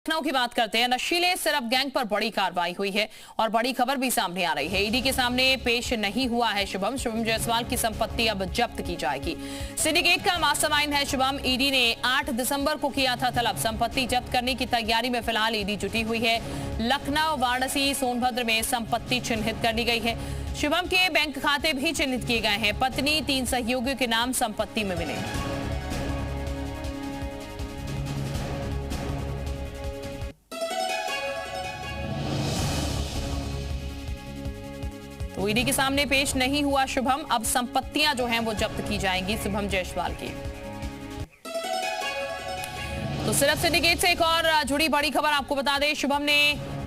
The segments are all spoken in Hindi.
लखनऊ की बात करते हैं। नशीले सिरप गैंग पर बड़ी कार्रवाई हुई है और बड़ी खबर भी सामने आ रही है। ईडी के सामने पेश नहीं हुआ है शुभम जायसवाल की संपत्ति अब जब्त की जाएगी। सिंडिकेट का मास्टरमाइंड है शुभम। ईडी ने 8 दिसंबर को किया था तलब। संपत्ति जब्त करने की तैयारी में फिलहाल ईडी जुटी हुई है। लखनऊ, वाराणसी, सोनभद्र में संपत्ति चिन्हित कर ली गई है। शुभम के बैंक खाते भी चिन्हित किए गए हैं। पत्नी, 3 सहयोगियों के नाम संपत्ति में मिले। तो ईडी के सामने पेश नहीं हुआ शुभम। अब संपत्तियां जो हैं वो जब्त की जाएंगी शुभम जायसवाल की। तो सिर्फ सिंडिकेट से एक और जुड़ी बड़ी खबर आपको बता दें। शुभम ने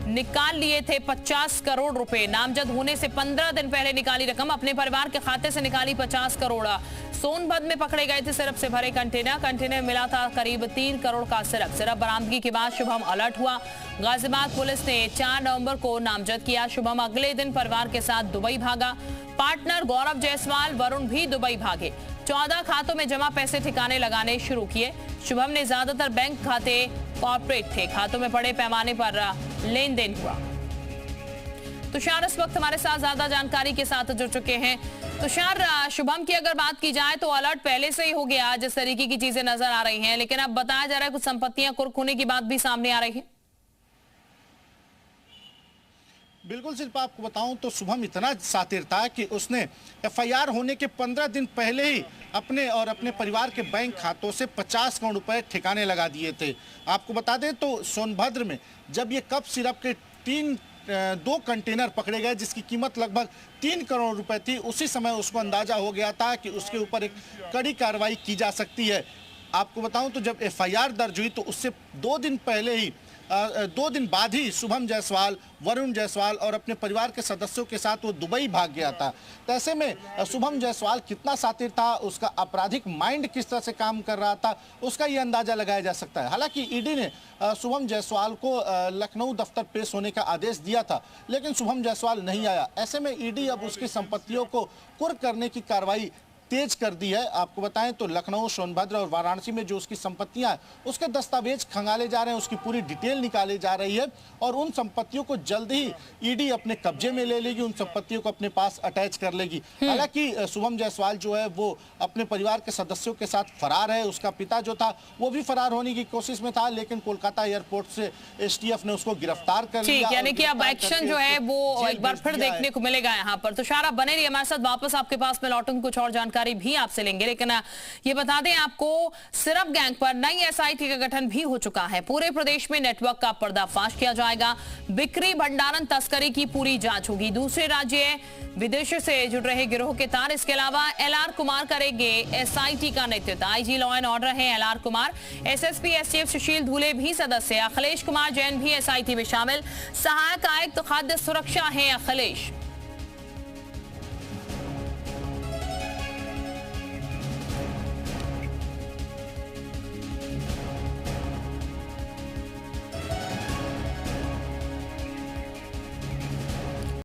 निकाल लिए थे 50 करोड़ रुपए। नामजद होने से 15 दिन पहले निकाली रकम अपने परिवार के खाते से निकाली 50 करोड़। सोनभद्र में पकड़े गए थे सिरप से भरे कंटेनर मिला था करीब 3 करोड़ का सिरप बरामदगी के बाद शुभम अलर्ट हुआ। गाजियाबाद पुलिस ने 4 नवंबर को नामजद किया। शुभम अगले दिन परिवार के साथ दुबई भागा। पार्टनर गौरव जायसवाल, वरुण भी दुबई भागे। 14 खातों में जमा पैसे ठिकाने लगाने शुरू किए। शुभम ने ज्यादातर बैंक खाते कॉर्पोरेट थे। खातों में बड़े पैमाने पर लेन देन हुआ। तुषार इस वक्त हमारे साथ ज्यादा जानकारी के साथ जुड़ चुके हैं। तुषार, शुभम की अगर बात की जाए तो अलर्ट पहले से ही हो गया जिस तरीके की चीजें नजर आ रही हैं, लेकिन अब बताया जा रहा है कुछ संपत्तियां कुर्क होने की बात भी सामने आ रही है। बिल्कुल शिल्पा, आपको बताऊं तो शुभम इतना शातिर था कि उसने एफआईआर होने के 15 दिन पहले ही अपने और अपने परिवार के बैंक खातों से 50 करोड़ रुपए ठिकाने लगा दिए थे। आपको बता दें तो सोनभद्र में जब ये कप सिरप के 2 कंटेनर पकड़े गए जिसकी कीमत लगभग 3 करोड़ रुपए थी, उसी समय उसको अंदाजा हो गया था कि उसके ऊपर एक कड़ी कार्रवाई की जा सकती है। आपको बताऊं तो जब एफआईआर दर्ज हुई तो उससे 2 दिन पहले ही 2 दिन बाद ही शुभम जायसवाल, वरुण जायसवाल और अपने परिवार के सदस्यों के साथ वो दुबई भाग गया था। तो ऐसे में शुभम जायसवाल कितना शातिर था, उसका आपराधिक माइंड किस तरह से काम कर रहा था, उसका ये अंदाजा लगाया जा सकता है। हालांकि ईडी ने शुभम जायसवाल को लखनऊ दफ्तर पेश होने का आदेश दिया था, लेकिन शुभम जायसवाल नहीं आया। ऐसे में ईडी अब उसकी संपत्तियों को कुर्क करने की कार्रवाई तेज कर दी है। आपको बताएं तो लखनऊ, सोनभद्र और वाराणसी में जो उसकी संपत्तियां हैं उसके दस्तावेज खंगाले जा रहे हैं, उसकी पूरी डिटेल निकाली जा रही है और उन संपत्तियों को जल्द ही ईडी अपने कब्जे में ले लेगी, उन संपत्तियों को अपने पास अटैच कर लेगी। हालांकि शुभम जायसवाल जो है वो अपने परिवार के सदस्यों के साथ फरार है। उसका पिता जो था वो भी फरार होने की कोशिश में था, लेकिन कोलकाता एयरपोर्ट से एसटीएफ ने उसको गिरफ्तार कर लिया। यानी कि अब एक्शन जो है वो एक बार फिर देखने को मिलेगा यहाँ पर। तो शारा बने रहिए हमारे साथ, वापस आपके पास मैं लौटूंगी, कुछ और जानकारी भी आपसे लेंगे। लेकिन ये बता दें आपको, सिरप गैंग पर नई एसआईटी का गठन भी हो चुका है। पूरे प्रदेश में नेटवर्क का पर्दाफाश किया जाएगा। बिक्री, भंडारण, तस्करी की पूरी जांच होगी। दूसरे राज्य, विदेशों से जुड़ रहे गिरोह के तार। इसके अलावा एलआर कुमार करेंगे एसआईटी का नेतृत्व। आईजी लॉ एंड ऑर्डर है एलआर कुमार। एसएसपी एसटीएफ सुशील धूले भी सदस्य। अखिलेश कुमार जैन भी एसआईटी में शामिल। सहायक आयुक्त खाद्य सुरक्षा है अखिलेश।